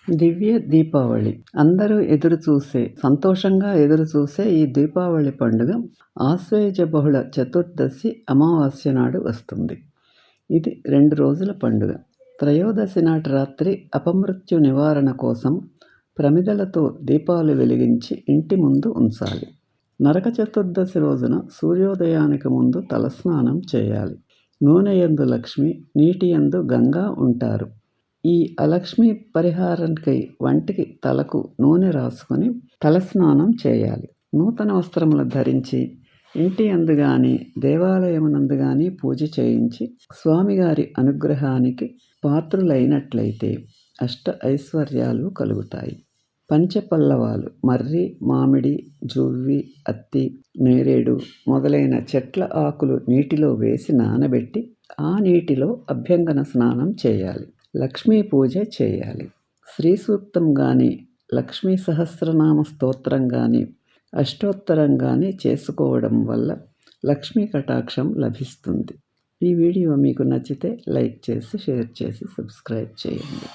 దివ్య దీపావళి అందరూ సంతోషంగా ఎదురుచూసే ఈ దీపావళి పండుగ ఆశ్వయుజ బహుళ చతుర్దశి అమావాస్య నాడు వస్తుంది. ఇది 2 రోజుల పండుగ. త్రయోదశి నాటి రాత్రి అపమృత్యు నివారణ కోసం ప్రమిదలతో దీపాలు వెలిగించి ఇంటి ముందు ఉంచాలి. నరక చతుర్దశి రోజున సూర్యోదయానికి ముందు తలస్నానం చేయాలి. నూనెయందు లక్ష్మి, నీటియందు గంగా ఉంటారు. ఈ అలక్ష్మి పరిహారానికి వంటికి తలకు నూనె రాసుకొని తలస్నానం చేయాలి. నూతన వస్త్రములు ధరించి ఇంటి యందు గాని దేవాలయమునందు గాని పూజ చేయించి స్వామిగారి అనుగ్రహానికి పాత్రులైనట్లయితే అష్ట ఐశ్వర్యాలు కలుగుతాయి. పంచపల్లవాలు మర్రి, మామిడి, జువ్వి, అత్తి, నేరేడు మొదలైన చెట్ల ఆకులు నీటిలో వేసి నానబెట్టి ఆ నీటిలో అభ్యంగన స్నానం చేయాలి. లక్ష్మీ పూజ చేయాలి. శ్రీ సూక్తం గాని, లక్ష్మీ సహస్రనామ స్తోత్రం గాని, అష్టోత్తరం గాని చేసుకోవడం వల్ల లక్ష్మీ కటాక్షం లభిస్తుంది. ఈ వీడియో మీకు నచ్చితే లైక్ చేసి, షేర్ చేసి, సబ్స్క్రైబ్ చేయండి.